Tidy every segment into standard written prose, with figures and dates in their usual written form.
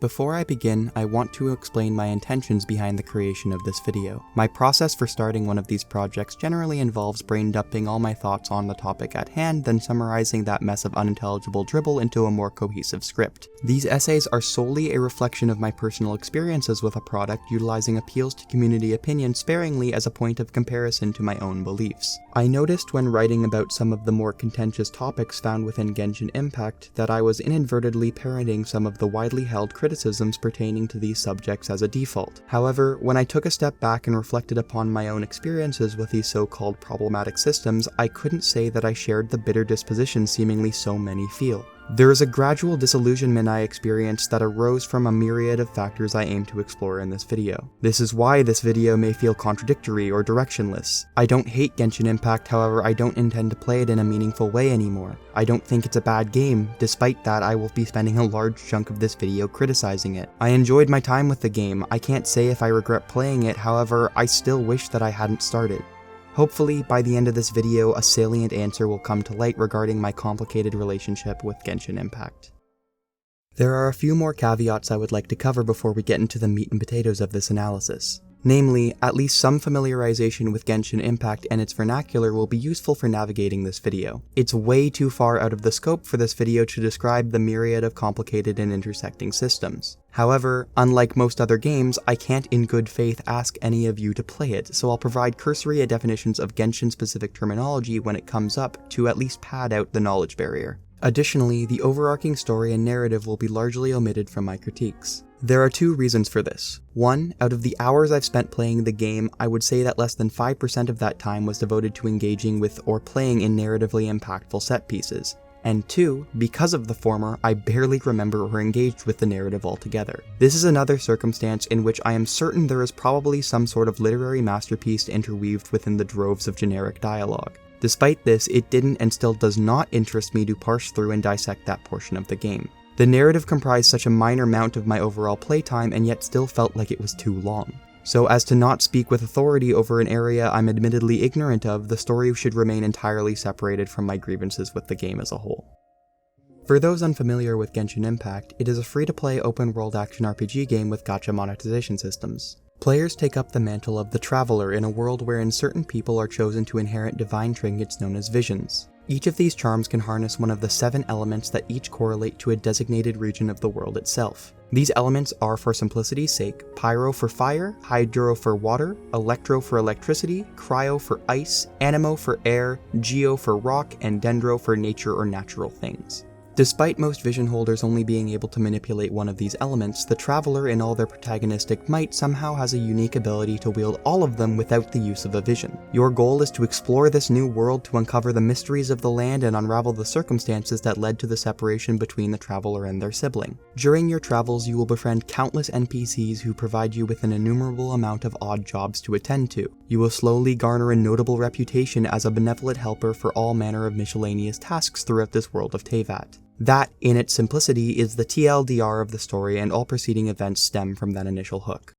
Before I begin, I want to explain my intentions behind the creation of this video. My process for starting one of these projects generally involves brain dumping all my thoughts on the topic at hand, then summarizing that mess of unintelligible dribble into a more cohesive script. These essays are solely a reflection of my personal experiences with a product, utilizing appeals to community opinion sparingly as a point of comparison to my own beliefs. I noticed when writing about some of the more contentious topics found within Genshin Impact that I was inadvertently parroting some of the widely held criticisms pertaining to these subjects as a default. However, when I took a step back and reflected upon my own experiences with these so-called problematic systems, I couldn't say that I shared the bitter disposition seemingly so many feel. There is a gradual disillusionment I experienced that arose from a myriad of factors I aim to explore in this video. This is why this video may feel contradictory or directionless. I don't hate Genshin Impact, however I don't intend to play it in a meaningful way anymore. I don't think it's a bad game, despite that I will be spending a large chunk of this video criticizing it. I enjoyed my time with the game. I can't say if I regret playing it, however I still wish that I hadn't started. Hopefully, by the end of this video, a salient answer will come to light regarding my complicated relationship with Genshin Impact. There are a few more caveats I would like to cover before we get into the meat and potatoes of this analysis. Namely, at least some familiarization with Genshin Impact and its vernacular will be useful for navigating this video. It's way too far out of the scope for this video to describe the myriad of complicated and intersecting systems. However, unlike most other games, I can't in good faith ask any of you to play it, so I'll provide cursory definitions of Genshin-specific terminology when it comes up to at least pad out the knowledge barrier. Additionally, the overarching story and narrative will be largely omitted from my critiques. There are two reasons for this. One, out of the hours I've spent playing the game, I would say that less than 5% of that time was devoted to engaging with or playing in narratively impactful set pieces. And two, because of the former, I barely remember or engaged with the narrative altogether. This is another circumstance in which I am certain there is probably some sort of literary masterpiece interweaved within the droves of generic dialogue. Despite this, it didn't and still does not interest me to parse through and dissect that portion of the game. The narrative comprised such a minor amount of my overall playtime and yet still felt like it was too long. So as to not speak with authority over an area I'm admittedly ignorant of, the story should remain entirely separated from my grievances with the game as a whole. For those unfamiliar with Genshin Impact, it is a free-to-play open-world action RPG game with gacha monetization systems. Players take up the mantle of the Traveler in a world wherein certain people are chosen to inherit divine trinkets known as visions. Each of these charms can harness one of the 7 elements that each correlate to a designated region of the world itself. These elements are, for simplicity's sake, Pyro for fire, Hydro for water, Electro for electricity, Cryo for ice, Anemo for air, Geo for rock, and Dendro for nature or natural things. Despite most vision holders only being able to manipulate one of these elements, the Traveler in all their protagonistic might somehow has a unique ability to wield all of them without the use of a vision. Your goal is to explore this new world to uncover the mysteries of the land and unravel the circumstances that led to the separation between the Traveler and their sibling. During your travels, you will befriend countless NPCs who provide you with an innumerable amount of odd jobs to attend to. You will slowly garner a notable reputation as a benevolent helper for all manner of miscellaneous tasks throughout this world of Teyvat. That, in its simplicity, is the TLDR of the story, and all preceding events stem from that initial hook.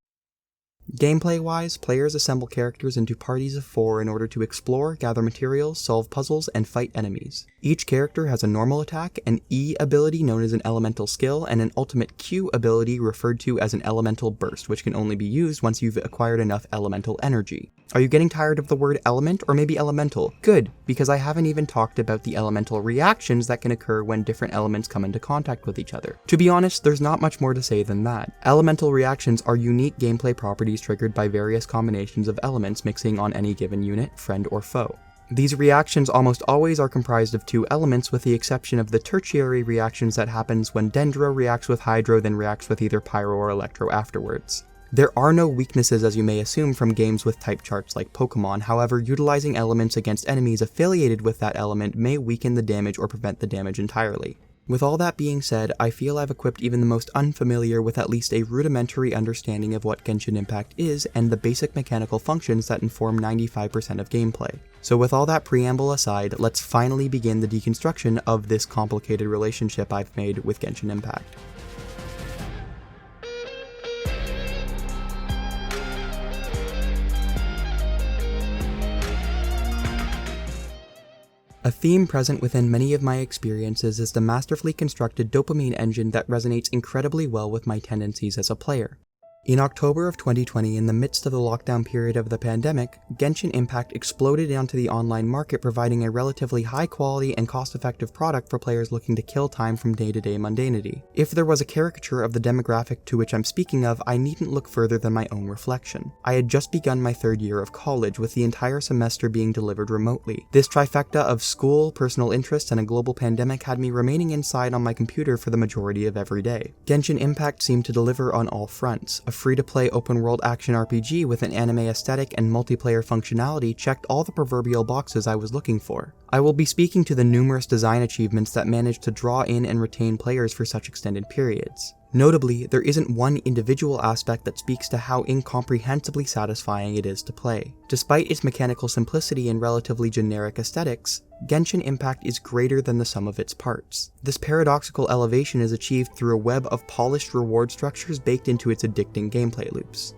Gameplay-wise, players assemble characters into parties of 4 in order to explore, gather materials, solve puzzles, and fight enemies. Each character has a normal attack, an E ability known as an elemental skill, and an ultimate Q ability referred to as an elemental burst, which can only be used once you've acquired enough elemental energy. Are you getting tired of the word element, or maybe elemental? Good, because I haven't even talked about the elemental reactions that can occur when different elements come into contact with each other. To be honest, there's not much more to say than that. Elemental reactions are unique gameplay properties triggered by various combinations of elements mixing on any given unit, friend, or foe. These reactions almost always are comprised of 2 elements, with the exception of the tertiary reactions that happens when Dendro reacts with Hydro then reacts with either Pyro or Electro afterwards. There are no weaknesses as you may assume from games with type charts like Pokemon, however utilizing elements against enemies affiliated with that element may weaken the damage or prevent the damage entirely. With all that being said, I feel I've equipped even the most unfamiliar with at least a rudimentary understanding of what Genshin Impact is and the basic mechanical functions that inform 95% of gameplay. So with all that preamble aside, let's finally begin the deconstruction of this complicated relationship I've made with Genshin Impact. A theme present within many of my experiences is the masterfully constructed dopamine engine that resonates incredibly well with my tendencies as a player. In October of 2020, in the midst of the lockdown period of the pandemic, Genshin Impact exploded onto the online market, providing a relatively high-quality and cost-effective product for players looking to kill time from day-to-day mundanity. If there was a caricature of the demographic to which I'm speaking of, I needn't look further than my own reflection. I had just begun my third year of college, with the entire semester being delivered remotely. This trifecta of school, personal interests, and a global pandemic had me remaining inside on my computer for the majority of every day. Genshin Impact seemed to deliver on all fronts. A free-to-play open-world action RPG with an anime aesthetic and multiplayer functionality checked all the proverbial boxes I was looking for. I will be speaking to the numerous design achievements that managed to draw in and retain players for such extended periods. Notably, there isn't one individual aspect that speaks to how incomprehensibly satisfying it is to play. Despite its mechanical simplicity and relatively generic aesthetics, Genshin Impact is greater than the sum of its parts. This paradoxical elevation is achieved through a web of polished reward structures baked into its addicting gameplay loops.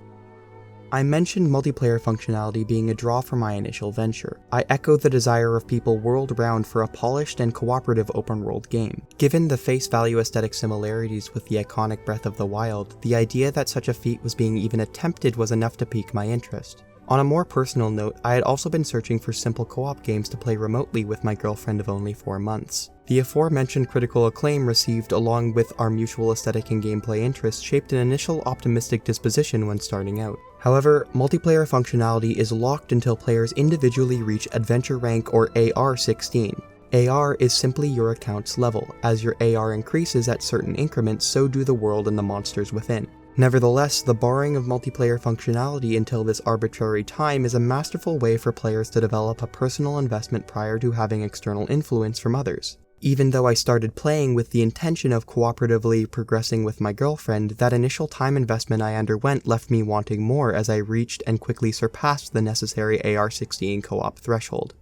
I mentioned multiplayer functionality being a draw for my initial venture. I echo the desire of people world-round for a polished and cooperative open-world game. Given the face-value aesthetic similarities with the iconic Breath of the Wild, the idea that such a feat was being even attempted was enough to pique my interest. On a more personal note, I had also been searching for simple co-op games to play remotely with my girlfriend of only 4 months. The aforementioned critical acclaim received, along with our mutual aesthetic and gameplay interests, shaped an initial optimistic disposition when starting out. However, multiplayer functionality is locked until players individually reach Adventure Rank or AR 16. AR is simply your account's level. As your AR increases at certain increments, so do the world and the monsters within. Nevertheless, the barring of multiplayer functionality until this arbitrary time is a masterful way for players to develop a personal investment prior to having external influence from others. Even though I started playing with the intention of cooperatively progressing with my girlfriend, that initial time investment I underwent left me wanting more as I reached and quickly surpassed the necessary AR-16 co-op threshold.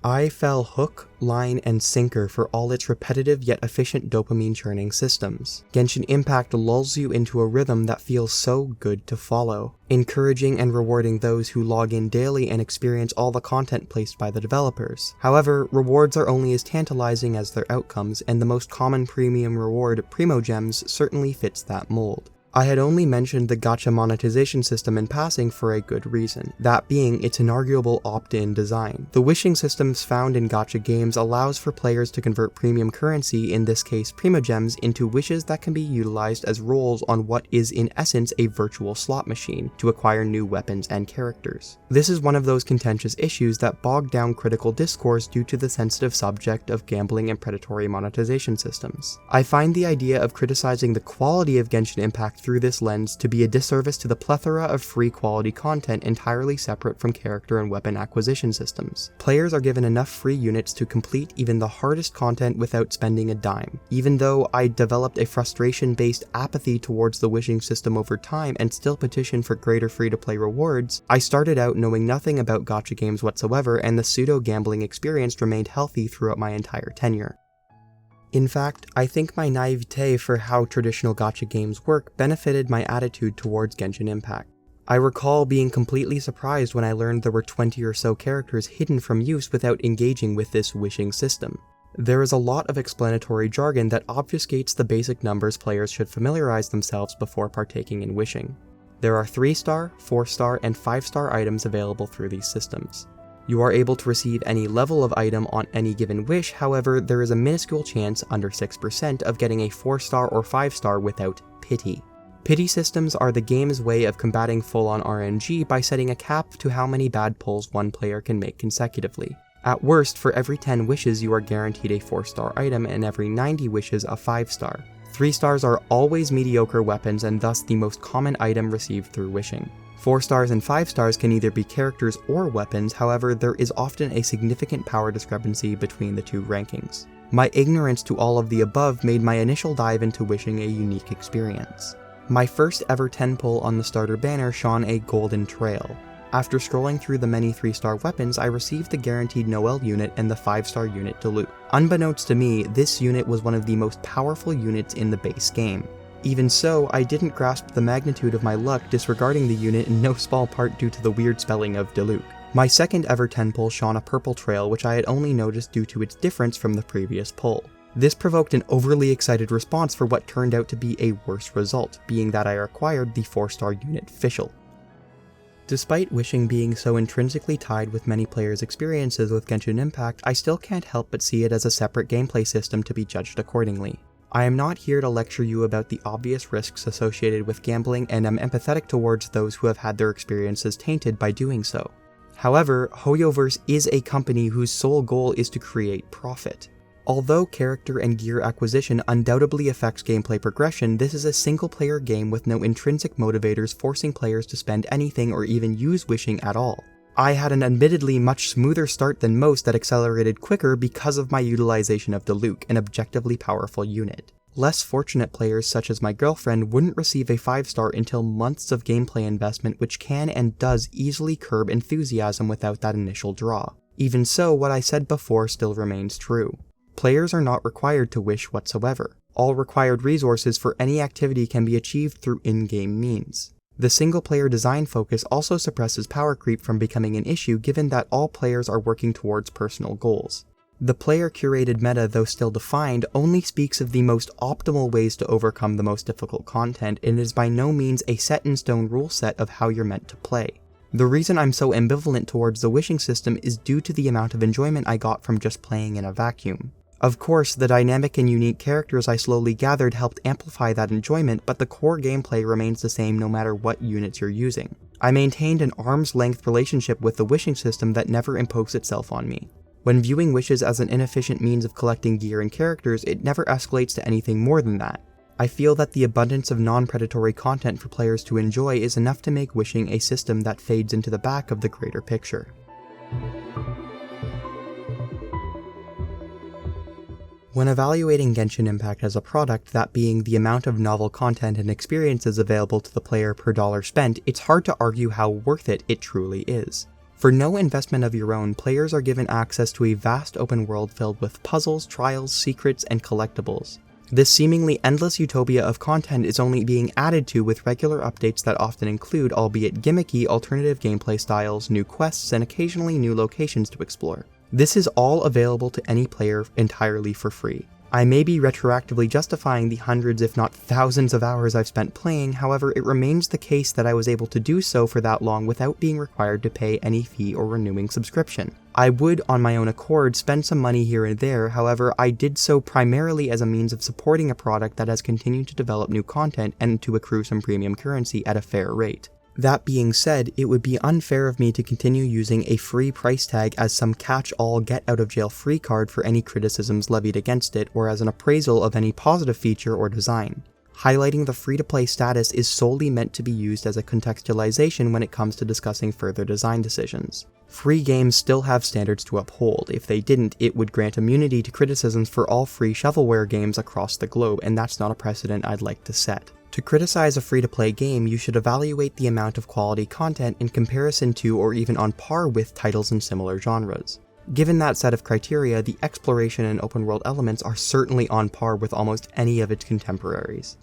I fell hook, line, and sinker for all its repetitive yet efficient dopamine churning systems. Genshin Impact lulls you into a rhythm that feels so good to follow, encouraging and rewarding those who log in daily and experience all the content placed by the developers. However, rewards are only as tantalizing as their outcomes, and the most common premium reward, Primogems, certainly fits that mold. I had only mentioned the gacha monetization system in passing for a good reason, that being its inarguable opt-in design. The wishing systems found in gacha games allows for players to convert premium currency, in this case Primogems, into wishes that can be utilized as rolls on what is in essence a virtual slot machine to acquire new weapons and characters. This is one of those contentious issues that bog down critical discourse due to the sensitive subject of gambling and predatory monetization systems. I find the idea of criticizing the quality of Genshin Impact through this lens to be a disservice to the plethora of free quality content entirely separate from character and weapon acquisition systems. Players are given enough free units to complete even the hardest content without spending a dime. Even though I developed a frustration-based apathy towards the wishing system over time and still petitioned for greater free-to-play rewards, I started out knowing nothing about gacha games whatsoever, and the pseudo-gambling experience remained healthy throughout my entire tenure. In fact, I think my naivete for how traditional gacha games work benefited my attitude towards Genshin Impact. I recall being completely surprised when I learned there were 20 or so characters hidden from use without engaging with this wishing system. There is a lot of explanatory jargon that obfuscates the basic numbers players should familiarize themselves before partaking in wishing. There are 3-star, 4-star, and 5-star items available through these systems. You are able to receive any level of item on any given wish, however, there is a minuscule chance, under 6%, of getting a 4-star or 5-star without pity. Pity systems are the game's way of combating full-on RNG by setting a cap to how many bad pulls one player can make consecutively. At worst, for every 10 wishes you are guaranteed a 4-star item, and every 90 wishes a 5-star. 3 stars are always mediocre weapons and thus the most common item received through wishing. 4 stars and 5 stars can either be characters or weapons, however there is often a significant power discrepancy between the two rankings. My ignorance to all of the above made my initial dive into wishing a unique experience. My first ever 10 pull on the starter banner shone a golden trail. After scrolling through the many 3-star weapons, I received the guaranteed Noelle unit and the 5-star unit to loot. Unbeknownst to me, this unit was one of the most powerful units in the base game. Even so, I didn't grasp the magnitude of my luck, disregarding the unit in no small part due to the weird spelling of Diluc. My second ever 10 poll shone a purple trail, which I had only noticed due to its difference from the previous poll. This provoked an overly excited response for what turned out to be a worse result, being that I acquired the 4-star unit Fischl. Despite wishing being so intrinsically tied with many players' experiences with Genshin Impact, I still can't help but see it as a separate gameplay system to be judged accordingly. I am not here to lecture you about the obvious risks associated with gambling, and am empathetic towards those who have had their experiences tainted by doing so. However, HoYoverse is a company whose sole goal is to create profit. Although character and gear acquisition undoubtedly affects gameplay progression, this is a single-player game with no intrinsic motivators forcing players to spend anything or even use wishing at all. I had an admittedly much smoother start than most that accelerated quicker because of my utilization of Diluc, an objectively powerful unit. Less fortunate players such as my girlfriend wouldn't receive a 5-star until months of gameplay investment, which can and does easily curb enthusiasm without that initial draw. Even so, what I said before still remains true. Players are not required to wish whatsoever. All required resources for any activity can be achieved through in-game means. The single-player design focus also suppresses power creep from becoming an issue, given that all players are working towards personal goals. The player-curated meta, though still defined, only speaks of the most optimal ways to overcome the most difficult content, and is by no means a set-in-stone rule set of how you're meant to play. The reason I'm so ambivalent towards the wishing system is due to the amount of enjoyment I got from just playing in a vacuum. Of course, the dynamic and unique characters I slowly gathered helped amplify that enjoyment, but the core gameplay remains the same no matter what units you're using. I maintained an arm's-length relationship with the wishing system that never imposed itself on me. When viewing wishes as an inefficient means of collecting gear and characters, it never escalates to anything more than that. I feel that the abundance of non-predatory content for players to enjoy is enough to make wishing a system that fades into the back of the greater picture. When evaluating Genshin Impact as a product, that being the amount of novel content and experiences available to the player per dollar spent, it's hard to argue how worth it truly is. For no investment of your own, players are given access to a vast open world filled with puzzles, trials, secrets, and collectibles. This seemingly endless utopia of content is only being added to with regular updates that often include, albeit gimmicky, alternative gameplay styles, new quests, and occasionally new locations to explore. This is all available to any player entirely for free. I may be retroactively justifying the hundreds if not thousands of hours I've spent playing, however it remains the case that I was able to do so for that long without being required to pay any fee or renewing subscription. I would, on my own accord, spend some money here and there, however I did so primarily as a means of supporting a product that has continued to develop new content and to accrue some premium currency at a fair rate. That being said, it would be unfair of me to continue using a free price tag as some catch-all get-out-of-jail-free card for any criticisms levied against it, or as an appraisal of any positive feature or design. Highlighting the free-to-play status is solely meant to be used as a contextualization when it comes to discussing further design decisions. Free games still have standards to uphold. If they didn't, it would grant immunity to criticisms for all free shovelware games across the globe, and that's not a precedent I'd like to set. To criticize a free-to-play game, you should evaluate the amount of quality content in comparison to or even on par with titles in similar genres. Given that set of criteria, the exploration and open-world elements are certainly on par with almost any of its contemporaries.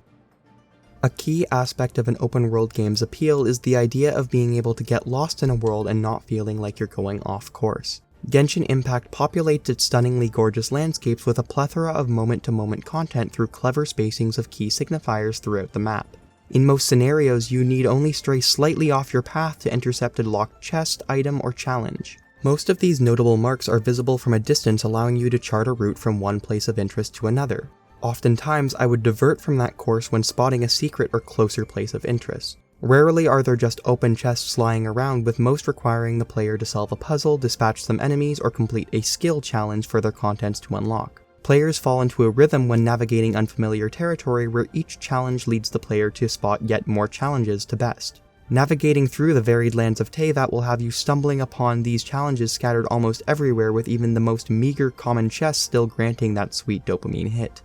A key aspect of an open-world game's appeal is the idea of being able to get lost in a world and not feeling like you're going off course. Genshin Impact populates its stunningly gorgeous landscapes with a plethora of moment-to-moment content through clever spacings of key signifiers throughout the map. In most scenarios, you need only stray slightly off your path to intercept a locked chest, item, or challenge. Most of these notable marks are visible from a distance, allowing you to chart a route from one place of interest to another. Oftentimes, I would divert from that course when spotting a secret or closer place of interest. Rarely are there just open chests lying around, with most requiring the player to solve a puzzle, dispatch some enemies, or complete a skill challenge for their contents to unlock. Players fall into a rhythm when navigating unfamiliar territory where each challenge leads the player to spot yet more challenges to best. Navigating through the varied lands of Teyvat will have you stumbling upon these challenges scattered almost everywhere, with even the most meager common chests still granting that sweet dopamine hit.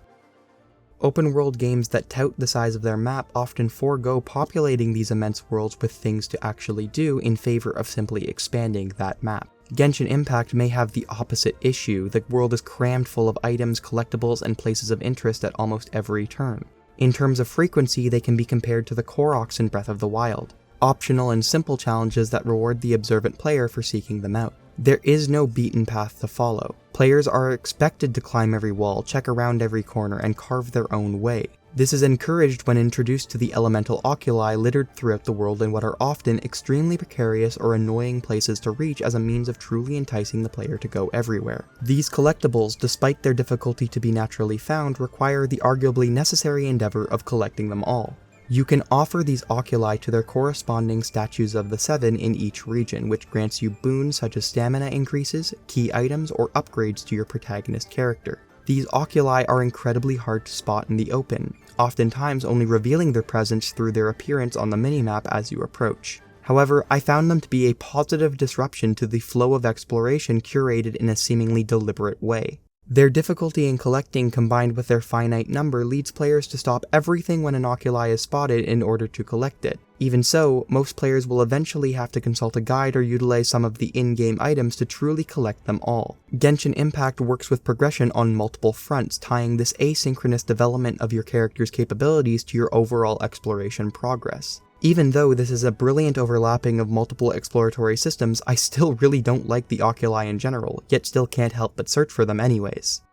Open-world games that tout the size of their map often forego populating these immense worlds with things to actually do in favor of simply expanding that map. Genshin Impact may have the opposite issue. The world is crammed full of items, collectibles, and places of interest at almost every turn. In terms of frequency, they can be compared to the Koroks in Breath of the Wild. optional and simple challenges that reward the observant player for seeking them out. There is no beaten path to follow. Players are expected to climb every wall, check around every corner, and carve their own way. This is encouraged when introduced to the elemental oculi littered throughout the world in what are often extremely precarious or annoying places to reach as a means of truly enticing the player to go everywhere. These collectibles, despite their difficulty to be naturally found, require the arguably necessary endeavor of collecting them all. You can offer these oculi to their corresponding statues of the Seven in each region, which grants you boons such as stamina increases, key items, or upgrades to your protagonist character. These oculi are incredibly hard to spot in the open, oftentimes only revealing their presence through their appearance on the minimap as you approach. However, I found them to be a positive disruption to the flow of exploration curated in a seemingly deliberate way. Their difficulty in collecting combined with their finite number leads players to stop everything when an oculi is spotted in order to collect it. Even so, most players will eventually have to consult a guide or utilize some of the in-game items to truly collect them all. Genshin Impact works with progression on multiple fronts, tying this asynchronous development of your character's capabilities to your overall exploration progress. Even though this is a brilliant overlapping of multiple exploratory systems, I still really don't like the oculi in general, yet still can't help but search for them anyways.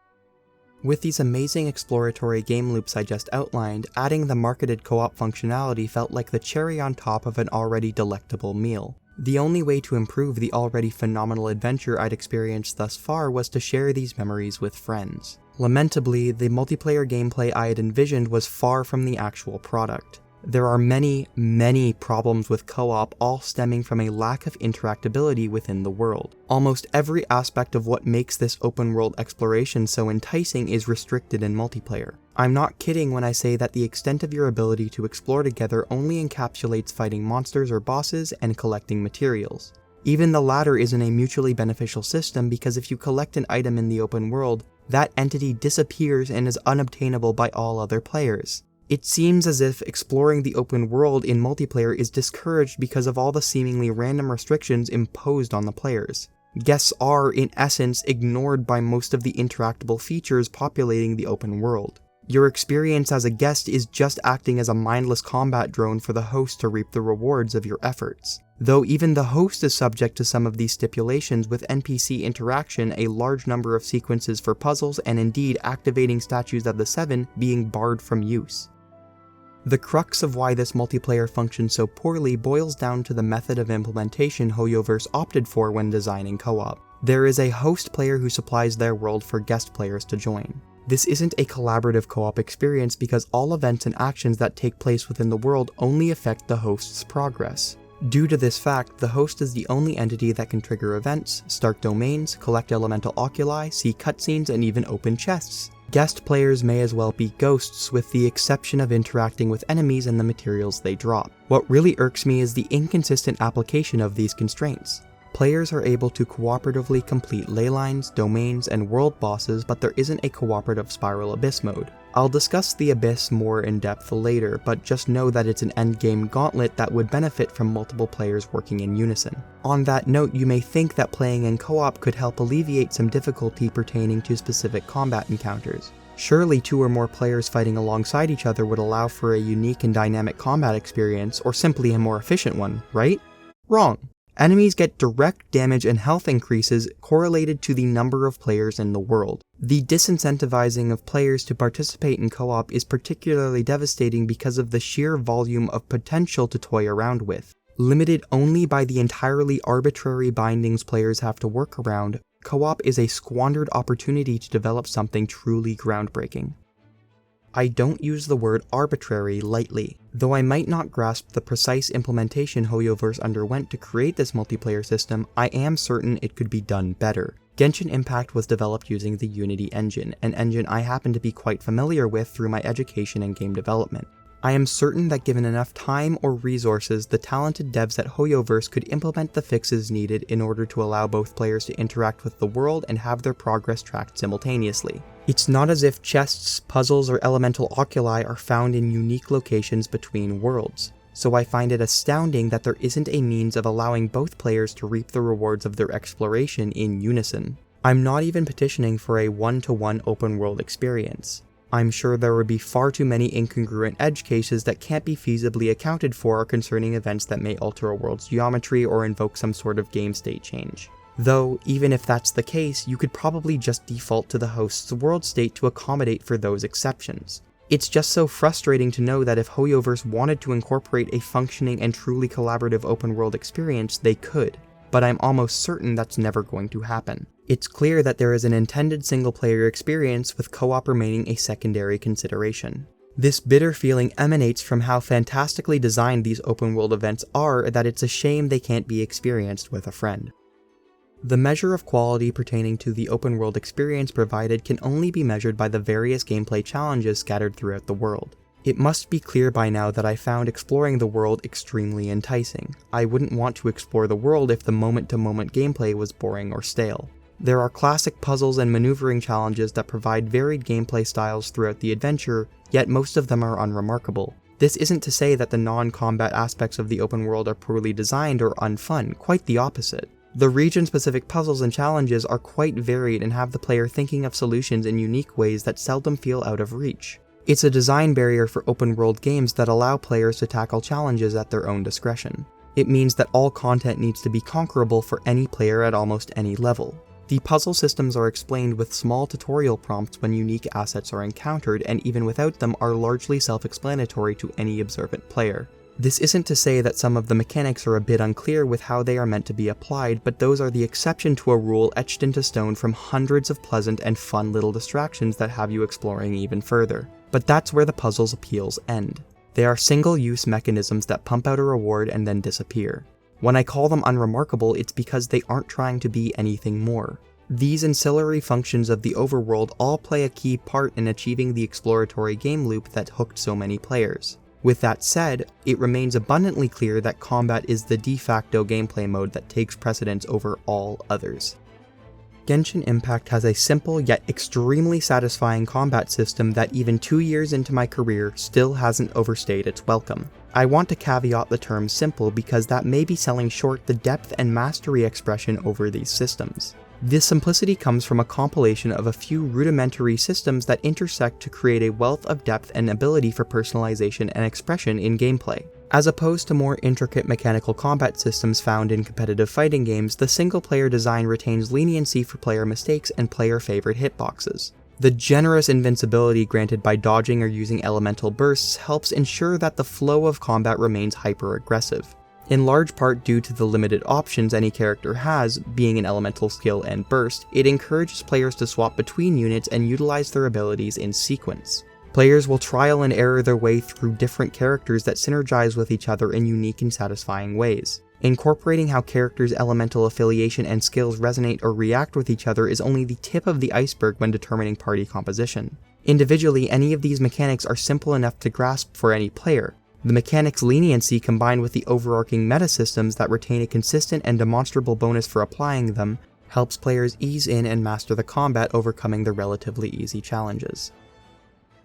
With these amazing exploratory game loops I just outlined, adding the marketed co-op functionality felt like the cherry on top of an already delectable meal. The only way to improve the already phenomenal adventure I'd experienced thus far was to share these memories with friends. Lamentably, the multiplayer gameplay I had envisioned was far from the actual product. There are many problems with co-op, all stemming from a lack of interactability within the world. Almost every aspect of what makes this open world exploration so enticing is restricted in multiplayer. I'm not kidding when I say that the extent of your ability to explore together only encapsulates fighting monsters or bosses and collecting materials. Even the latter isn't a mutually beneficial system because if you collect an item in the open world, that entity disappears and is unobtainable by all other players. It seems as if exploring the open world in multiplayer is discouraged because of all the seemingly random restrictions imposed on the players. Guests are, in essence, ignored by most of the interactable features populating the open world. Your experience as a guest is just acting as a mindless combat drone for the host to reap the rewards of your efforts. Though even the host is subject to some of these stipulations with NPC interaction, a large number of sequences for puzzles, and indeed activating statues of the Seven being barred from use. The crux of why this multiplayer functions so poorly boils down to the method of implementation Hoyoverse opted for when designing co-op. There is a host player who supplies their world for guest players to join. This isn't a collaborative co-op experience because all events and actions that take place within the world only affect the host's progress. Due to this fact, the host is the only entity that can trigger events, start domains, collect elemental oculi, see cutscenes, and even open chests. Guest players may as well be ghosts with the exception of interacting with enemies and the materials they drop. What really irks me is the inconsistent application of these constraints. Players are able to cooperatively complete leylines, domains, and world bosses, but there isn't a cooperative Spiral Abyss mode. I'll discuss the Abyss more in depth later, but just know that it's an endgame gauntlet that would benefit from multiple players working in unison. On that note, you may think that playing in co-op could help alleviate some difficulty pertaining to specific combat encounters. Surely 2 or more players fighting alongside each other would allow for a unique and dynamic combat experience, or simply a more efficient one, right? Wrong. Enemies get direct damage and health increases correlated to the number of players in the world. The disincentivizing of players to participate in co-op is particularly devastating because of the sheer volume of potential to toy around with. Limited only by the entirely arbitrary bindings players have to work around, co-op is a squandered opportunity to develop something truly groundbreaking. I don't use the word arbitrary lightly. Though I might not grasp the precise implementation Hoyoverse underwent to create this multiplayer system, I am certain it could be done better. Genshin Impact was developed using the Unity engine, an engine I happen to be quite familiar with through my education in game development. I am certain that given enough time or resources, the talented devs at Hoyoverse could implement the fixes needed in order to allow both players to interact with the world and have their progress tracked simultaneously. It's not as if chests, puzzles, or elemental oculi are found in unique locations between worlds, so I find it astounding that there isn't a means of allowing both players to reap the rewards of their exploration in unison. I'm not even petitioning for a one-to-one open world experience. I'm sure there would be far too many incongruent edge cases that can't be feasibly accounted for concerning events that may alter a world's geometry or invoke some sort of game state change. Though, even if that's the case, you could probably just default to the host's world state to accommodate for those exceptions. It's just so frustrating to know that if HoYoverse wanted to incorporate a functioning and truly collaborative open world experience, they could. But I'm almost certain that's never going to happen. It's clear that there is an intended single-player experience with co-op remaining a secondary consideration. This bitter feeling emanates from how fantastically designed these open-world events are that it's a shame they can't be experienced with a friend. The measure of quality pertaining to the open-world experience provided can only be measured by the various gameplay challenges scattered throughout the world. It must be clear by now that I found exploring the world extremely enticing. I wouldn't want to explore the world if the moment-to-moment gameplay was boring or stale. There are classic puzzles and maneuvering challenges that provide varied gameplay styles throughout the adventure, yet most of them are unremarkable. This isn't to say that the non-combat aspects of the open world are poorly designed or unfun, quite the opposite. The region-specific puzzles and challenges are quite varied and have the player thinking of solutions in unique ways that seldom feel out of reach. It's a design barrier for open-world games that allow players to tackle challenges at their own discretion. It means that all content needs to be conquerable for any player at almost any level. The puzzle systems are explained with small tutorial prompts when unique assets are encountered, and even without them are largely self-explanatory to any observant player. This isn't to say that some of the mechanics are a bit unclear with how they are meant to be applied, but those are the exception to a rule etched into stone from hundreds of pleasant and fun little distractions that have you exploring even further. But that's where the puzzle's appeals end. They are single-use mechanisms that pump out a reward and then disappear. When I call them unremarkable, it's because they aren't trying to be anything more. These ancillary functions of the overworld all play a key part in achieving the exploratory game loop that hooked so many players. With that said, it remains abundantly clear that combat is the de facto gameplay mode that takes precedence over all others. Genshin Impact has a simple yet extremely satisfying combat system that even 2 years into my career still hasn't overstayed its welcome. I want to caveat the term simple because that may be selling short the depth and mastery expression over these systems. This simplicity comes from a compilation of a few rudimentary systems that intersect to create a wealth of depth and ability for personalization and expression in gameplay. As opposed to more intricate mechanical combat systems found in competitive fighting games, the single-player design retains leniency for player mistakes and player-favorite hitboxes. The generous invincibility granted by dodging or using elemental bursts helps ensure that the flow of combat remains hyper-aggressive. In large part due to the limited options any character has, being an elemental skill and burst, it encourages players to swap between units and utilize their abilities in sequence. Players will trial and error their way through different characters that synergize with each other in unique and satisfying ways. Incorporating how characters' elemental affiliation and skills resonate or react with each other is only the tip of the iceberg when determining party composition. Individually, any of these mechanics are simple enough to grasp for any player. The mechanics' leniency combined with the overarching meta systems that retain a consistent and demonstrable bonus for applying them helps players ease in and master the combat, overcoming the relatively easy challenges.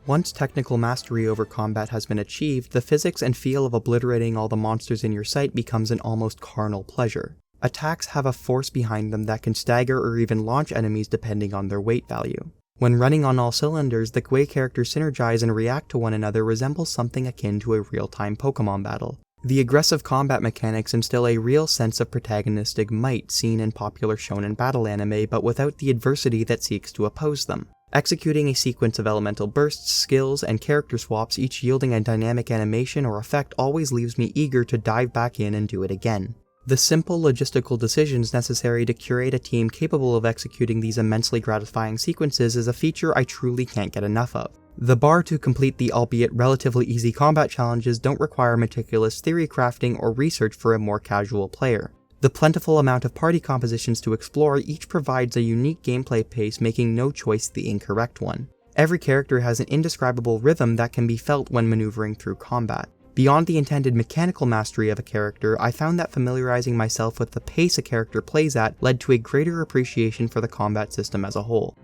Once technical mastery over combat has been achieved, the physics and feel of obliterating all the monsters in your sight becomes an almost carnal pleasure. Attacks have a force behind them that can stagger or even launch enemies depending on their weight value. When running on all cylinders, the way characters synergize and react to one another resembles something akin to a real-time Pokemon battle. The aggressive combat mechanics instill a real sense of protagonistic might seen in popular shonen battle anime, but without the adversity that seeks to oppose them. Executing a sequence of elemental bursts, skills, and character swaps, each yielding a dynamic animation or effect, always leaves me eager to dive back in and do it again. The simple logistical decisions necessary to curate a team capable of executing these immensely gratifying sequences is a feature I truly can't get enough of. The bar to complete the albeit relatively easy combat challenges don't require meticulous theory crafting or research for a more casual player. The plentiful amount of party compositions to explore each provides a unique gameplay pace, making no choice the incorrect one. Every character has an indescribable rhythm that can be felt when maneuvering through combat. Beyond the intended mechanical mastery of a character, I found that familiarizing myself with the pace a character plays at led to a greater appreciation for the combat system as a whole.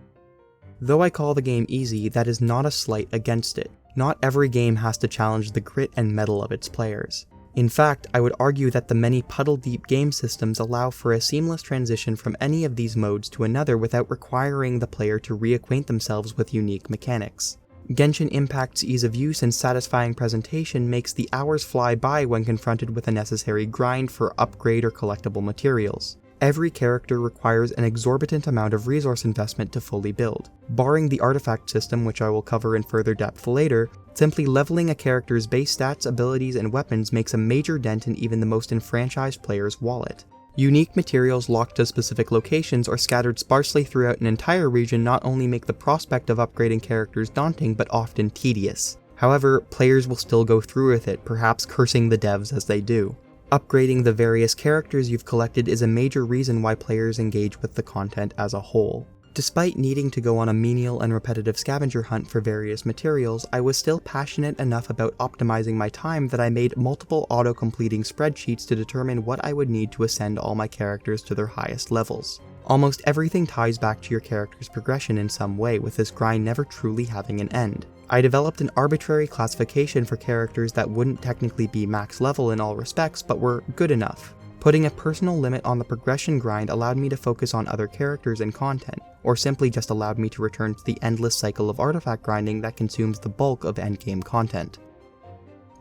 Though I call the game easy, that is not a slight against it. Not every game has to challenge the grit and mettle of its players. In fact, I would argue that the many puddle-deep game systems allow for a seamless transition from any of these modes to another without requiring the player to reacquaint themselves with unique mechanics. Genshin Impact's ease of use and satisfying presentation makes the hours fly by when confronted with a necessary grind for upgrade or collectible materials. Every character requires an exorbitant amount of resource investment to fully build. Barring the artifact system, which I will cover in further depth later, simply leveling a character's base stats, abilities, and weapons makes a major dent in even the most enfranchised player's wallet. Unique materials locked to specific locations or scattered sparsely throughout an entire region not only make the prospect of upgrading characters daunting, but often tedious. However, players will still go through with it, perhaps cursing the devs as they do. Upgrading the various characters you've collected is a major reason why players engage with the content as a whole. Despite needing to go on a menial and repetitive scavenger hunt for various materials, I was still passionate enough about optimizing my time that I made multiple auto-completing spreadsheets to determine what I would need to ascend all my characters to their highest levels. Almost everything ties back to your character's progression in some way, with this grind never truly having an end. I developed an arbitrary classification for characters that wouldn't technically be max level in all respects, but were good enough. Putting a personal limit on the progression grind allowed me to focus on other characters and content, or simply just allowed me to return to the endless cycle of artifact grinding that consumes the bulk of endgame content.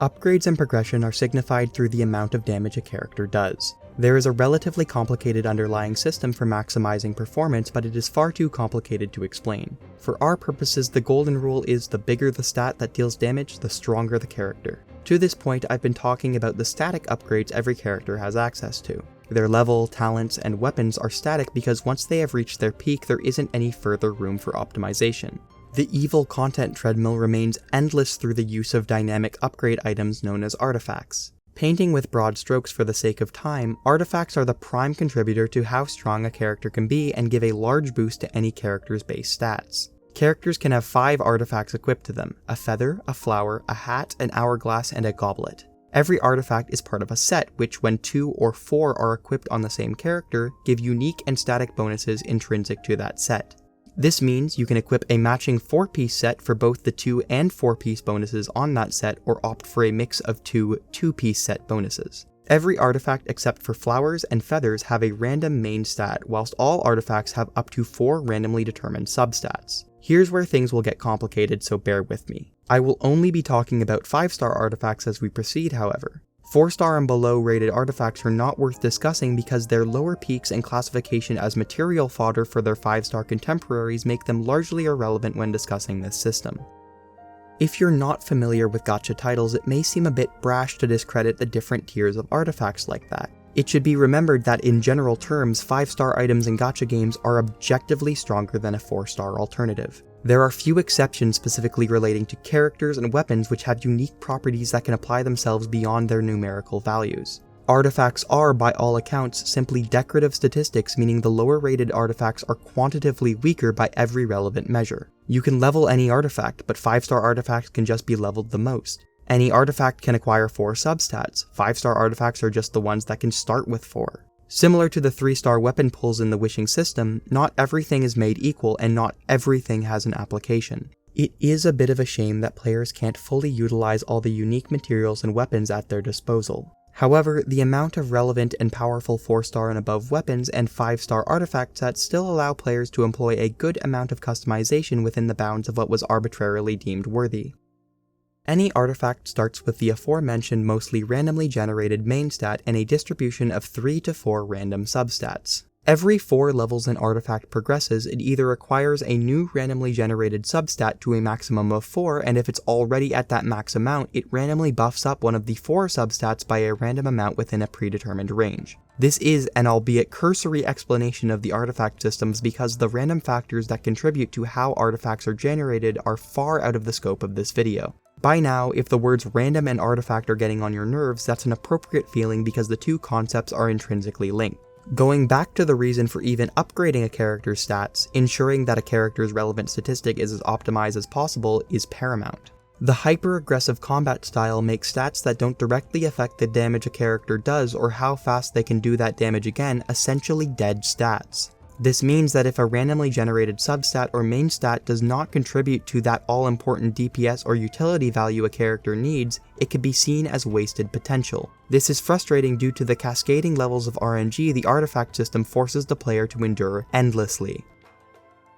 Upgrades and progression are signified through the amount of damage a character does. There is a relatively complicated underlying system for maximizing performance, but it is far too complicated to explain. For our purposes, the golden rule is the bigger the stat that deals damage, the stronger the character. To this point, I've been talking about the static upgrades every character has access to. Their level, talents, and weapons are static because once they have reached their peak, there isn't any further room for optimization. The evil content treadmill remains endless through the use of dynamic upgrade items known as artifacts. Painting with broad strokes for the sake of time, artifacts are the prime contributor to how strong a character can be and give a large boost to any character's base stats. Characters can have 5 artifacts equipped to them: a feather, a flower, a hat, an hourglass, and a goblet. Every artifact is part of a set, which when 2 or 4 are equipped on the same character, give unique and static bonuses intrinsic to that set. This means you can equip a matching 4-piece set for both the 2 and 4-piece bonuses on that set, or opt for a mix of 2 2-piece set bonuses. Every artifact except for flowers and feathers have a random main stat, whilst all artifacts have up to 4 randomly determined substats. Here's where things will get complicated, so bear with me. I will only be talking about 5-star artifacts as we proceed, however. 4-star and below rated artifacts are not worth discussing because their lower peaks and classification as material fodder for their 5-star contemporaries make them largely irrelevant when discussing this system. If you're not familiar with gacha titles, it may seem a bit brash to discredit the different tiers of artifacts like that. It should be remembered that in general terms, 5-star items in gacha games are objectively stronger than a 4-star alternative. There are few exceptions specifically relating to characters and weapons which have unique properties that can apply themselves beyond their numerical values. Artifacts are, by all accounts, simply decorative statistics, meaning the lower rated artifacts are quantitatively weaker by every relevant measure. You can level any artifact, but 5-star artifacts can just be leveled the most. Any artifact can acquire 4 substats. 5-star artifacts are just the ones that can start with 4. Similar to the 3-star weapon pulls in the wishing system, not everything is made equal and not everything has an application. It is a bit of a shame that players can't fully utilize all the unique materials and weapons at their disposal. However, the amount of relevant and powerful 4-star and above weapons and 5-star artifact sets still allow players to employ a good amount of customization within the bounds of what was arbitrarily deemed worthy. Any artifact starts with the aforementioned mostly randomly generated main stat and a distribution of 3 to 4 random substats. Every 4 levels an artifact progresses, it either acquires a new randomly generated substat to a maximum of 4, and if it's already at that max amount, it randomly buffs up one of the 4 substats by a random amount within a predetermined range. This is an albeit cursory explanation of the artifact systems because the random factors that contribute to how artifacts are generated are far out of the scope of this video. By now, if the words random and artifact are getting on your nerves, that's an appropriate feeling because the two concepts are intrinsically linked. Going back to the reason for even upgrading a character's stats, ensuring that a character's relevant statistic is as optimized as possible is paramount. The hyper-aggressive combat style makes stats that don't directly affect the damage a character does or how fast they can do that damage again essentially dead stats. This means that if a randomly generated substat or main stat does not contribute to that all-important DPS or utility value a character needs, it can be seen as wasted potential. This is frustrating due to the cascading levels of RNG the artifact system forces the player to endure endlessly.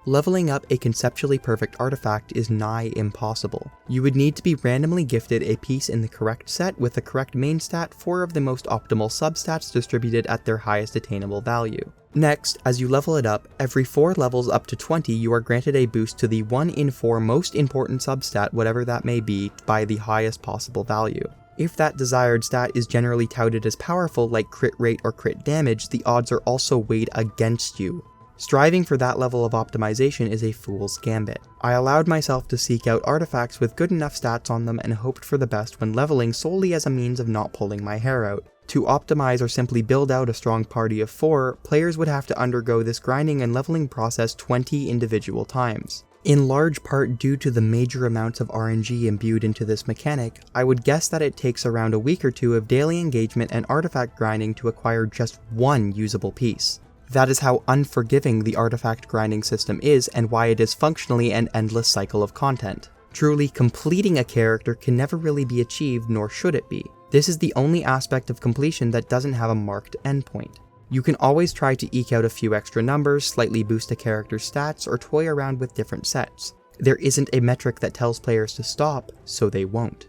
Leveling up a conceptually perfect artifact is nigh impossible. You would need to be randomly gifted a piece in the correct set with the correct main stat, 4 of the most optimal substats distributed at their highest attainable value. Next, as you level it up, every 4 levels up to 20 you are granted a boost to the 1 in 4 most important substat, whatever that may be, by the highest possible value. If that desired stat is generally touted as powerful like crit rate or crit damage, the odds are also weighed against you. Striving for that level of optimization is a fool's gambit. I allowed myself to seek out artifacts with good enough stats on them and hoped for the best when leveling solely as a means of not pulling my hair out. To optimize or simply build out a strong party of 4, players would have to undergo this grinding and leveling process 20 individual times. In large part due to the major amounts of RNG imbued into this mechanic, I would guess that it takes around a week or 2 of daily engagement and artifact grinding to acquire just 1 usable piece. That is how unforgiving the artifact grinding system is and why it is functionally an endless cycle of content. Truly completing a character can never really be achieved, nor should it be. This is the only aspect of completion that doesn't have a marked endpoint. You can always try to eke out a few extra numbers, slightly boost a character's stats, or toy around with different sets. There isn't a metric that tells players to stop, so they won't.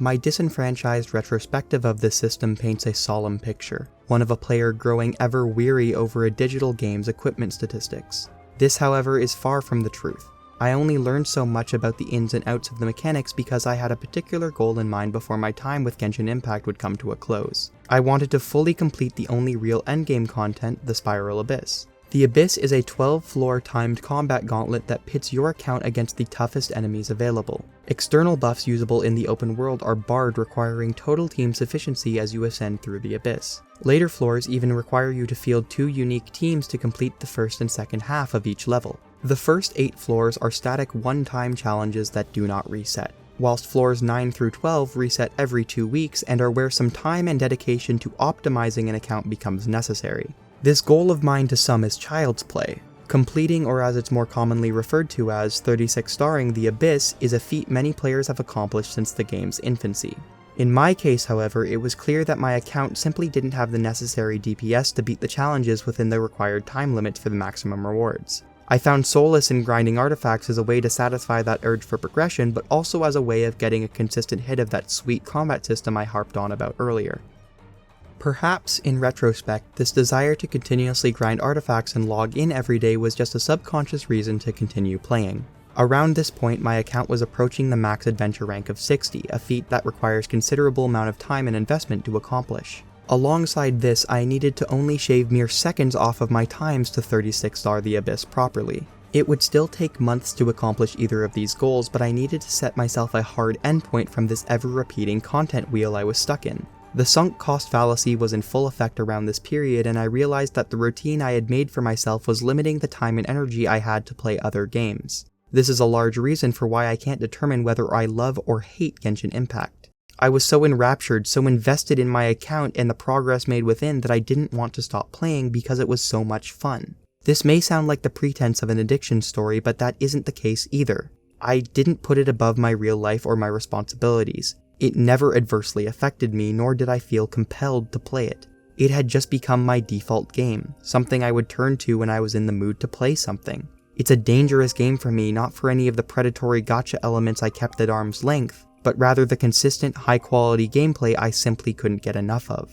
My disenfranchised retrospective of this system paints a solemn picture, one of a player growing ever weary over a digital game's equipment statistics. This, however, is far from the truth. I only learned so much about the ins and outs of the mechanics because I had a particular goal in mind before my time with Genshin Impact would come to a close. I wanted to fully complete the only real endgame content, the Spiral Abyss. The Abyss is a 12-floor timed combat gauntlet that pits your account against the toughest enemies available. External buffs usable in the open world are barred, requiring total team sufficiency as you ascend through the Abyss. Later floors even require you to field 2 unique teams to complete the first and second half of each level. The first 8 floors are static one-time challenges that do not reset, whilst floors 9 through 12 reset every 2 weeks and are where some time and dedication to optimizing an account becomes necessary. This goal of mine to some is child's play. Completing, or as it's more commonly referred to as, 36 starring the Abyss is a feat many players have accomplished since the game's infancy. In my case, however, it was clear that my account simply didn't have the necessary DPS to beat the challenges within the required time limits for the maximum rewards. I found solace in grinding artifacts as a way to satisfy that urge for progression, but also as a way of getting a consistent hit of that sweet combat system I harped on about earlier. Perhaps, in retrospect, this desire to continuously grind artifacts and log in every day was just a subconscious reason to continue playing. Around this point, my account was approaching the max adventure rank of 60, a feat that requires considerable amount of time and investment to accomplish. Alongside this, I needed to only shave mere seconds off of my times to 36 star the Abyss properly. It would still take months to accomplish either of these goals, but I needed to set myself a hard endpoint from this ever-repeating content wheel I was stuck in. The sunk cost fallacy was in full effect around this period, and I realized that the routine I had made for myself was limiting the time and energy I had to play other games. This is a large reason for why I can't determine whether I love or hate Genshin Impact. I was so enraptured, so invested in my account and the progress made within that I didn't want to stop playing because it was so much fun. This may sound like the pretense of an addiction story, but that isn't the case either. I didn't put it above my real life or my responsibilities. It never adversely affected me, nor did I feel compelled to play it. It had just become my default game, something I would turn to when I was in the mood to play something. It's a dangerous game for me, not for any of the predatory gacha elements I kept at arm's length, but rather the consistent, high-quality gameplay I simply couldn't get enough of.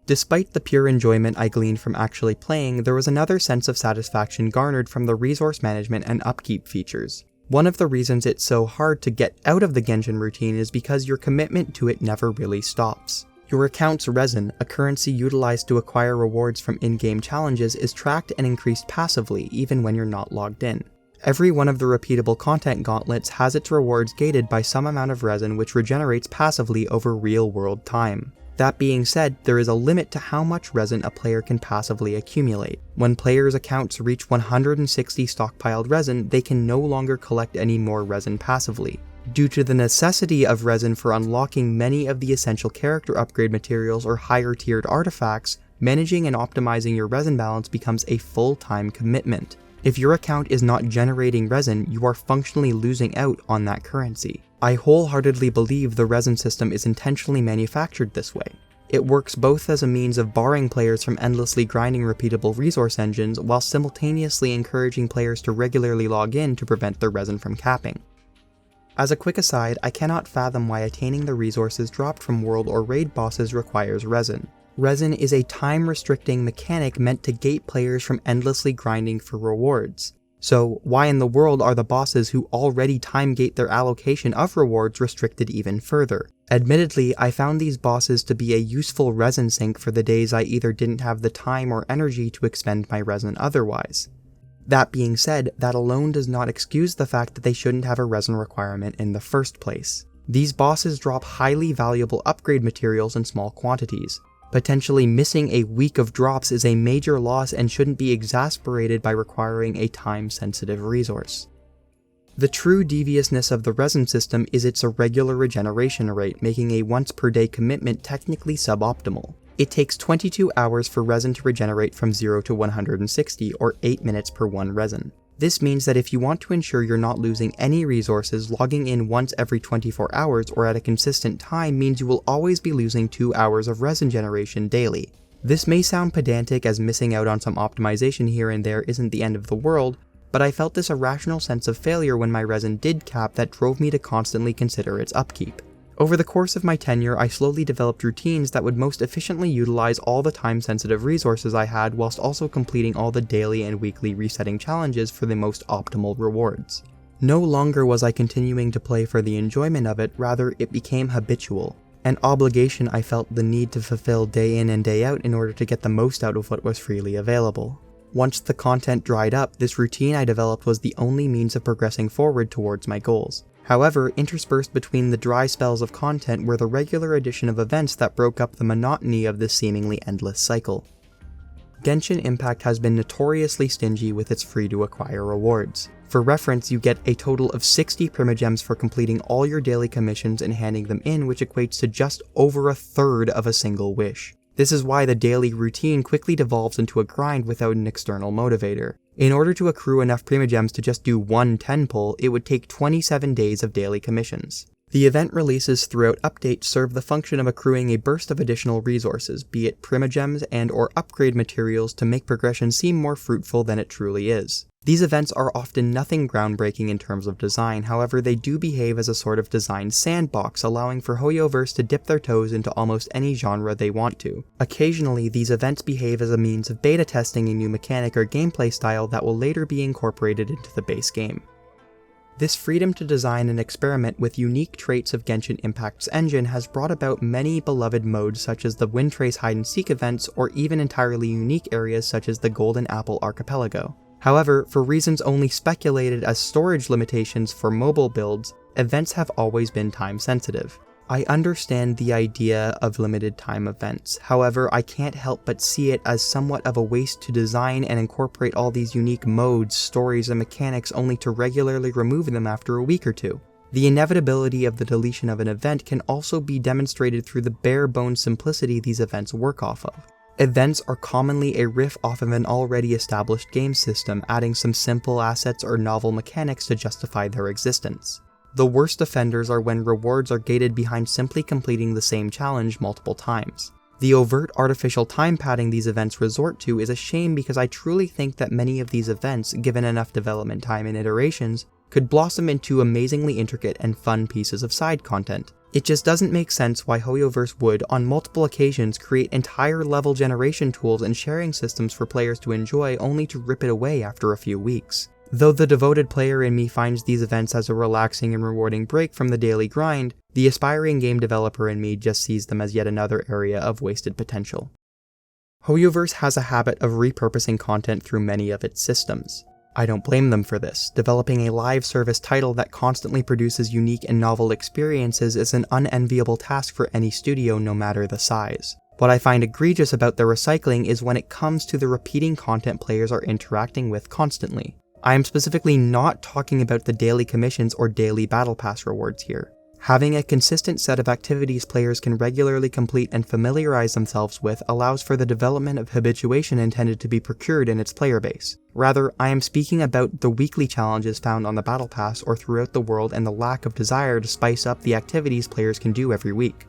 Despite the pure enjoyment I gleaned from actually playing, there was another sense of satisfaction garnered from the resource management and upkeep features. One of the reasons it's so hard to get out of the Genshin routine is because your commitment to it never really stops. Your account's resin, a currency utilized to acquire rewards from in-game challenges, is tracked and increased passively even when you're not logged in. Every one of the repeatable content gauntlets has its rewards gated by some amount of resin which regenerates passively over real-world time. That being said, there is a limit to how much resin a player can passively accumulate. When players' accounts reach 160 stockpiled resin, they can no longer collect any more resin passively. Due to the necessity of resin for unlocking many of the essential character upgrade materials or higher tiered artifacts, managing and optimizing your resin balance becomes a full-time commitment. If your account is not generating resin, you are functionally losing out on that currency. I wholeheartedly believe the resin system is intentionally manufactured this way. It works both as a means of barring players from endlessly grinding repeatable resource engines, while simultaneously encouraging players to regularly log in to prevent their resin from capping. As a quick aside, I cannot fathom why attaining the resources dropped from world or raid bosses requires resin. Resin is a time-restricting mechanic meant to gate players from endlessly grinding for rewards. So why in the world are the bosses who already time-gate their allocation of rewards restricted even further? Admittedly, I found these bosses to be a useful resin sink for the days I either didn't have the time or energy to expend my resin otherwise. That being said, that alone does not excuse the fact that they shouldn't have a resin requirement in the first place. These bosses drop highly valuable upgrade materials in small quantities. Potentially missing a week of drops is a major loss and shouldn't be exasperated by requiring a time-sensitive resource. The true deviousness of the resin system is its irregular regeneration rate, making a once-per-day commitment technically suboptimal. It takes 22 hours for resin to regenerate from 0 to 160, or 8 minutes per one resin. This means that if you want to ensure you're not losing any resources, logging in once every 24 hours or at a consistent time means you will always be losing 2 hours of resin generation daily. This may sound pedantic, as missing out on some optimization here and there isn't the end of the world, but I felt this irrational sense of failure when my resin did cap that drove me to constantly consider its upkeep. Over the course of my tenure, I slowly developed routines that would most efficiently utilize all the time-sensitive resources I had whilst also completing all the daily and weekly resetting challenges for the most optimal rewards. No longer was I continuing to play for the enjoyment of it, rather it became habitual, an obligation I felt the need to fulfill day in and day out in order to get the most out of what was freely available. Once the content dried up, this routine I developed was the only means of progressing forward towards my goals. However, interspersed between the dry spells of content were the regular addition of events that broke up the monotony of this seemingly endless cycle. Genshin Impact has been notoriously stingy with its free-to-acquire rewards. For reference, you get a total of 60 primogems for completing all your daily commissions and handing them in, which equates to just over a third of a single wish. This is why the daily routine quickly devolves into a grind without an external motivator. In order to accrue enough primogems to just do one 10 pull, it would take 27 days of daily commissions. The event releases throughout updates serve the function of accruing a burst of additional resources, be it primogems and/or upgrade materials, to make progression seem more fruitful than it truly is. These events are often nothing groundbreaking in terms of design, however they do behave as a sort of design sandbox, allowing for Hoyoverse to dip their toes into almost any genre they want to. Occasionally, these events behave as a means of beta testing a new mechanic or gameplay style that will later be incorporated into the base game. This freedom to design and experiment with unique traits of Genshin Impact's engine has brought about many beloved modes such as the Windtrace hide-and-seek events, or even entirely unique areas such as the Golden Apple Archipelago. However, for reasons only speculated as storage limitations for mobile builds, events have always been time-sensitive. I understand the idea of limited time events, however I can't help but see it as somewhat of a waste to design and incorporate all these unique modes, stories, and mechanics only to regularly remove them after a week or two. The inevitability of the deletion of an event can also be demonstrated through the bare-bones simplicity these events work off of. Events are commonly a riff off of an already established game system, adding some simple assets or novel mechanics to justify their existence. The worst offenders are when rewards are gated behind simply completing the same challenge multiple times. The overt artificial time padding these events resort to is a shame, because I truly think that many of these events, given enough development time and iterations, could blossom into amazingly intricate and fun pieces of side content. It just doesn't make sense why Hoyoverse would, on multiple occasions, create entire level generation tools and sharing systems for players to enjoy, only to rip it away after a few weeks. Though the devoted player in me finds these events as a relaxing and rewarding break from the daily grind, the aspiring game developer in me just sees them as yet another area of wasted potential. Hoyoverse has a habit of repurposing content through many of its systems. I don't blame them for this. Developing a live service title that constantly produces unique and novel experiences is an unenviable task for any studio, no matter the size. What I find egregious about their recycling is when it comes to the repeating content players are interacting with constantly. I am specifically not talking about the daily commissions or daily battle pass rewards here. Having a consistent set of activities players can regularly complete and familiarize themselves with allows for the development of habituation intended to be procured in its player base. Rather, I am speaking about the weekly challenges found on the battle pass or throughout the world, and the lack of desire to spice up the activities players can do every week.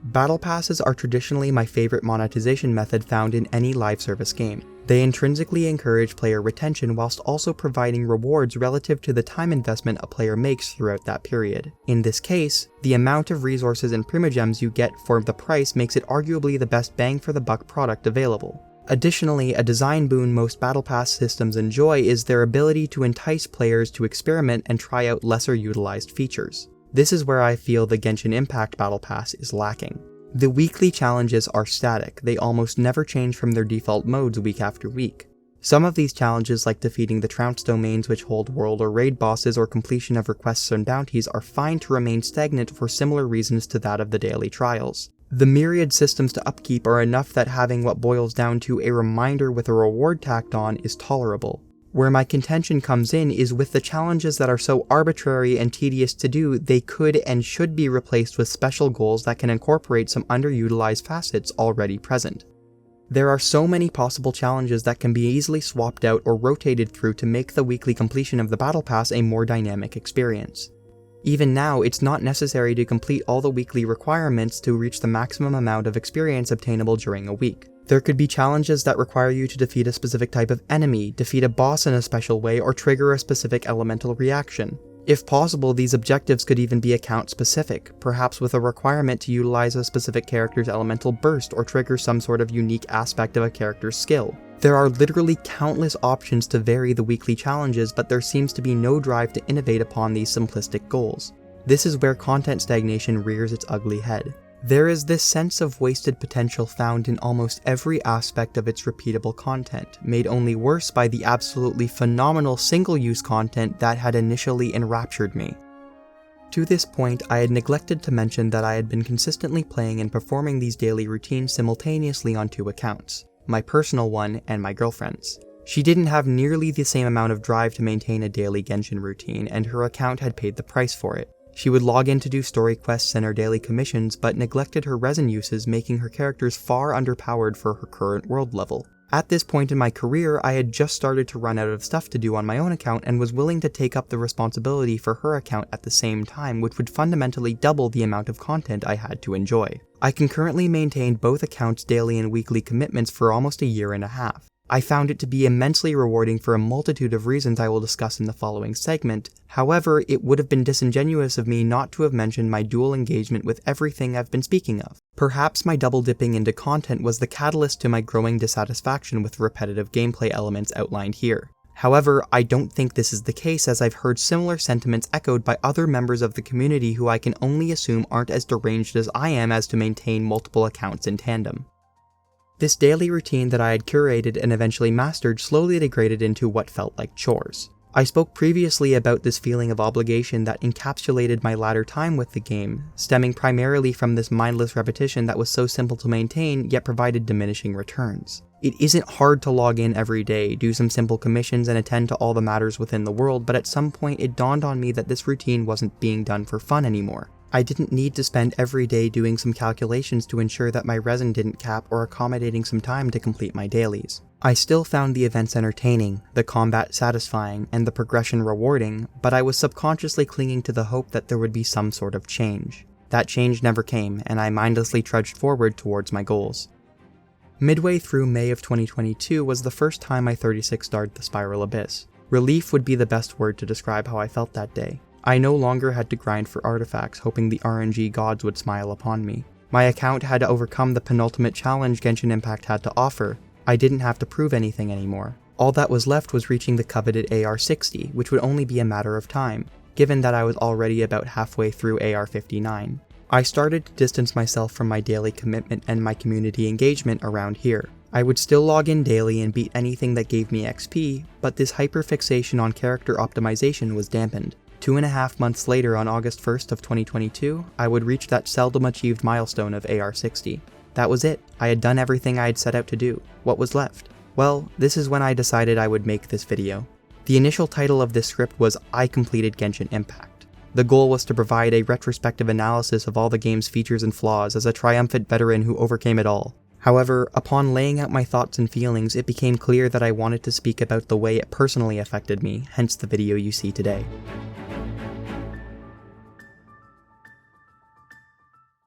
Battle passes are traditionally my favorite monetization method found in any live service game. They intrinsically encourage player retention whilst also providing rewards relative to the time investment a player makes throughout that period. In this case, the amount of resources and primogems you get for the price makes it arguably the best bang for the buck product available. Additionally, a design boon most Battle Pass systems enjoy is their ability to entice players to experiment and try out lesser utilized features. This is where I feel the Genshin Impact Battle Pass is lacking. The weekly challenges are static, they almost never change from their default modes week after week. Some of these challenges, like defeating the Trounce domains which hold world or raid bosses or completion of requests and bounties, are fine to remain stagnant for similar reasons to that of the daily trials. The myriad systems to upkeep are enough that having what boils down to a reminder with a reward tacked on is tolerable. Where my contention comes in is with the challenges that are so arbitrary and tedious to do, they could and should be replaced with special goals that can incorporate some underutilized facets already present. There are so many possible challenges that can be easily swapped out or rotated through to make the weekly completion of the Battle Pass a more dynamic experience. Even now, it's not necessary to complete all the weekly requirements to reach the maximum amount of experience obtainable during a week. There could be challenges that require you to defeat a specific type of enemy, defeat a boss in a special way, or trigger a specific elemental reaction. If possible, these objectives could even be account specific, perhaps with a requirement to utilize a specific character's elemental burst or trigger some sort of unique aspect of a character's skill. There are literally countless options to vary the weekly challenges, but there seems to be no drive to innovate upon these simplistic goals. This is where content stagnation rears its ugly head. There is this sense of wasted potential found in almost every aspect of its repeatable content, made only worse by the absolutely phenomenal single-use content that had initially enraptured me. To this point, I had neglected to mention that I had been consistently playing and performing these daily routines simultaneously on 2 accounts, my personal one and my girlfriend's. She didn't have nearly the same amount of drive to maintain a daily Genshin routine, and her account had paid the price for it. She would log in to do story quests and her daily commissions, but neglected her resin uses, making her characters far underpowered for her current world level. At this point in my career, I had just started to run out of stuff to do on my own account and was willing to take up the responsibility for her account at the same time, which would fundamentally double the amount of content I had to enjoy. I concurrently maintained both accounts' daily and weekly commitments for almost a year and a half. I found it to be immensely rewarding for a multitude of reasons I will discuss in the following segment. However, it would have been disingenuous of me not to have mentioned my dual engagement with everything I've been speaking of. Perhaps my double dipping into content was the catalyst to my growing dissatisfaction with the repetitive gameplay elements outlined here. However, I don't think this is the case, as I've heard similar sentiments echoed by other members of the community who I can only assume aren't as deranged as I am as to maintain multiple accounts in tandem. This daily routine that I had curated and eventually mastered slowly degraded into what felt like chores. I spoke previously about this feeling of obligation that encapsulated my latter time with the game, stemming primarily from this mindless repetition that was so simple to maintain yet provided diminishing returns. It isn't hard to log in every day, do some simple commissions and attend to all the matters within the world, but at some point it dawned on me that this routine wasn't being done for fun anymore. I didn't need to spend every day doing some calculations to ensure that my resin didn't cap or accommodating some time to complete my dailies. I still found the events entertaining, the combat satisfying, and the progression rewarding, but I was subconsciously clinging to the hope that there would be some sort of change. That change never came, and I mindlessly trudged forward towards my goals. Midway through May of 2022 was the first time I 36 starred the Spiral Abyss. Relief would be the best word to describe how I felt that day. I no longer had to grind for artifacts, hoping the RNG gods would smile upon me. My account had overcome the penultimate challenge Genshin Impact had to offer. I didn't have to prove anything anymore. All that was left was reaching the coveted AR60, which would only be a matter of time, given that I was already about halfway through AR59. I started to distance myself from my daily commitment and my community engagement around here. I would still log in daily and beat anything that gave me XP, but this hyperfixation on character optimization was dampened. 2.5 months later, on August 1st of 2022, I would reach that seldom achieved milestone of AR60. That was it. I had done everything I had set out to do. What was left? Well, this is when I decided I would make this video. The initial title of this script was I Completed Genshin Impact. The goal was to provide a retrospective analysis of all the game's features and flaws as a triumphant veteran who overcame it all. However, upon laying out my thoughts and feelings, it became clear that I wanted to speak about the way it personally affected me, hence the video you see today.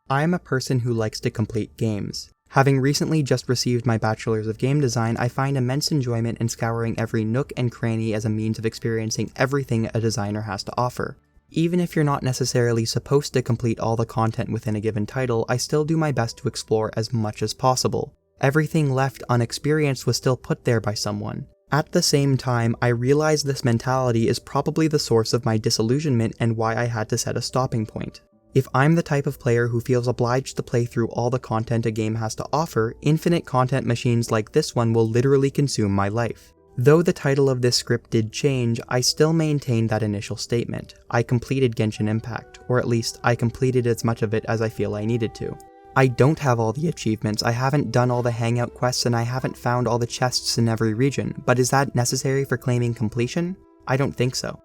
I am a person who likes to complete games. Having recently just received my Bachelor's of Game Design, I find immense enjoyment in scouring every nook and cranny as a means of experiencing everything a designer has to offer. Even if you're not necessarily supposed to complete all the content within a given title, I still do my best to explore as much as possible. Everything left unexperienced was still put there by someone. At the same time, I realize this mentality is probably the source of my disillusionment and why I had to set a stopping point. If I'm the type of player who feels obliged to play through all the content a game has to offer, infinite content machines like this one will literally consume my life. Though the title of this script did change, I still maintain that initial statement. I completed Genshin Impact, or at least I completed as much of it as I feel I needed to. I don't have all the achievements, I haven't done all the hangout quests, and I haven't found all the chests in every region, but is that necessary for claiming completion? I don't think so.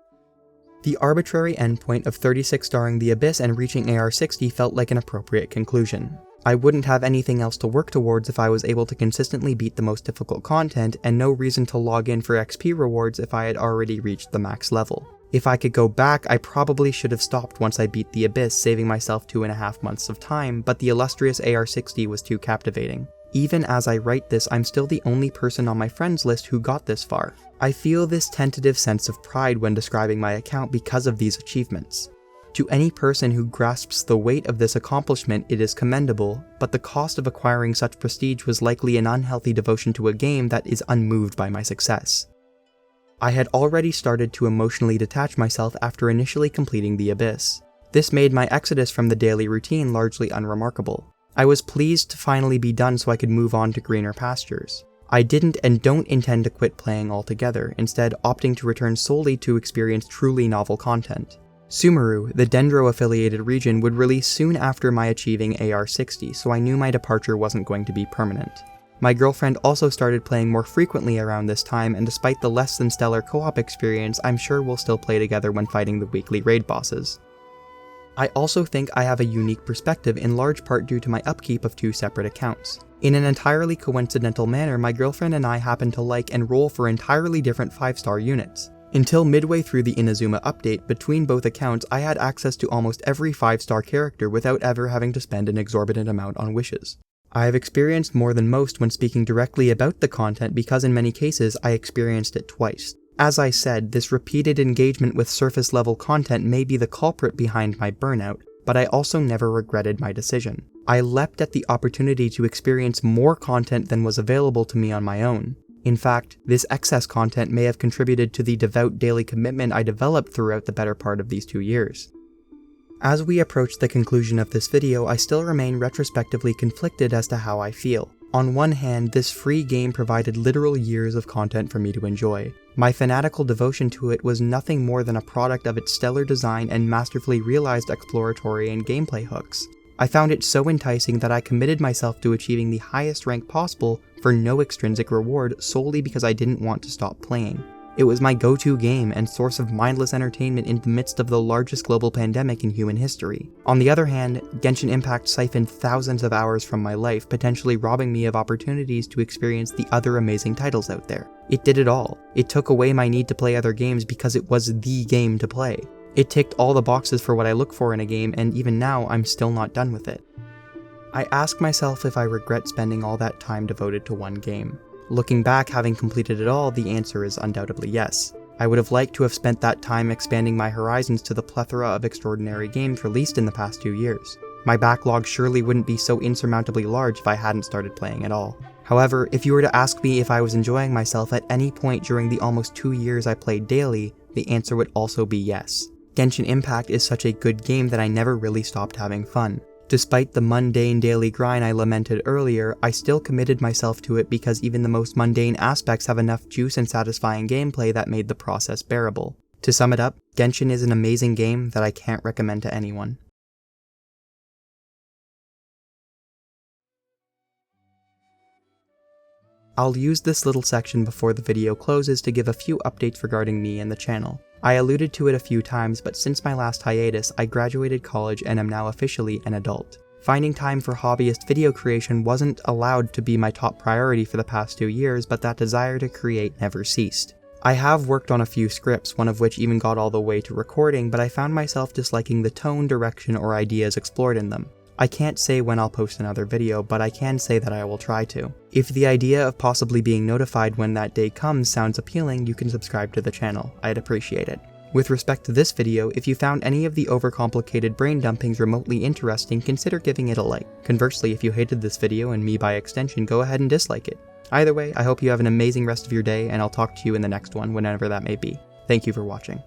The arbitrary endpoint of 36 starring the Abyss and reaching AR60 felt like an appropriate conclusion. I wouldn't have anything else to work towards if I was able to consistently beat the most difficult content, and no reason to log in for XP rewards if I had already reached the max level. If I could go back, I probably should have stopped once I beat the Abyss, saving myself 2.5 months of time, but the illustrious AR60 was too captivating. Even as I write this, I'm still the only person on my friends list who got this far. I feel this tentative sense of pride when describing my account because of these achievements. To any person who grasps the weight of this accomplishment, it is commendable, but the cost of acquiring such prestige was likely an unhealthy devotion to a game that is unmoved by my success. I had already started to emotionally detach myself after initially completing the Abyss. This made my exodus from the daily routine largely unremarkable. I was pleased to finally be done so I could move on to greener pastures. I didn't and don't intend to quit playing altogether, instead opting to return solely to experience truly novel content. Sumeru, the Dendro-affiliated region, would release soon after my achieving AR60, so I knew my departure wasn't going to be permanent. My girlfriend also started playing more frequently around this time, and despite the less than stellar co-op experience, I'm sure we'll still play together when fighting the weekly raid bosses. I also think I have a unique perspective in large part due to my upkeep of 2 separate accounts. In an entirely coincidental manner, my girlfriend and I happen to like and roll for entirely different 5-star units. Until midway through the Inazuma update, between both accounts I had access to almost every 5-star character without ever having to spend an exorbitant amount on wishes. I have experienced more than most when speaking directly about the content because in many cases I experienced it twice. As I said, this repeated engagement with surface level content may be the culprit behind my burnout, but I also never regretted my decision. I leapt at the opportunity to experience more content than was available to me on my own. In fact, this excess content may have contributed to the devout daily commitment I developed throughout the better part of these 2 years. As we approach the conclusion of this video, I still remain retrospectively conflicted as to how I feel. On one hand, this free game provided literal years of content for me to enjoy. My fanatical devotion to it was nothing more than a product of its stellar design and masterfully realized exploratory and gameplay hooks. I found it so enticing that I committed myself to achieving the highest rank possible for no extrinsic reward solely because I didn't want to stop playing. It was my go-to game and source of mindless entertainment in the midst of the largest global pandemic in human history. On the other hand, Genshin Impact siphoned thousands of hours from my life, potentially robbing me of opportunities to experience the other amazing titles out there. It did it all. It took away my need to play other games because it was the game to play. It ticked all the boxes for what I look for in a game, and even now, I'm still not done with it. I ask myself if I regret spending all that time devoted to one game. Looking back, having completed it all, the answer is undoubtedly yes. I would have liked to have spent that time expanding my horizons to the plethora of extraordinary games released in the past 2 years. My backlog surely wouldn't be so insurmountably large if I hadn't started playing at all. However, if you were to ask me if I was enjoying myself at any point during the almost 2 years I played daily, the answer would also be yes. Genshin Impact is such a good game that I never really stopped having fun. Despite the mundane daily grind I lamented earlier, I still committed myself to it because even the most mundane aspects have enough juice and satisfying gameplay that made the process bearable. To sum it up, Genshin is an amazing game that I can't recommend to anyone. I'll use this little section before the video closes to give a few updates regarding me and the channel. I alluded to it a few times, but since my last hiatus, I graduated college and am now officially an adult. Finding time for hobbyist video creation wasn't allowed to be my top priority for the past 2 years, but that desire to create never ceased. I have worked on a few scripts, one of which even got all the way to recording, but I found myself disliking the tone, direction, or ideas explored in them. I can't say when I'll post another video, but I can say that I will try to. If the idea of possibly being notified when that day comes sounds appealing, you can subscribe to the channel. I'd appreciate it. With respect to this video, if you found any of the overcomplicated brain dumpings remotely interesting, consider giving it a like. Conversely, if you hated this video, and me by extension, go ahead and dislike it. Either way, I hope you have an amazing rest of your day, and I'll talk to you in the next one, whenever that may be. Thank you for watching.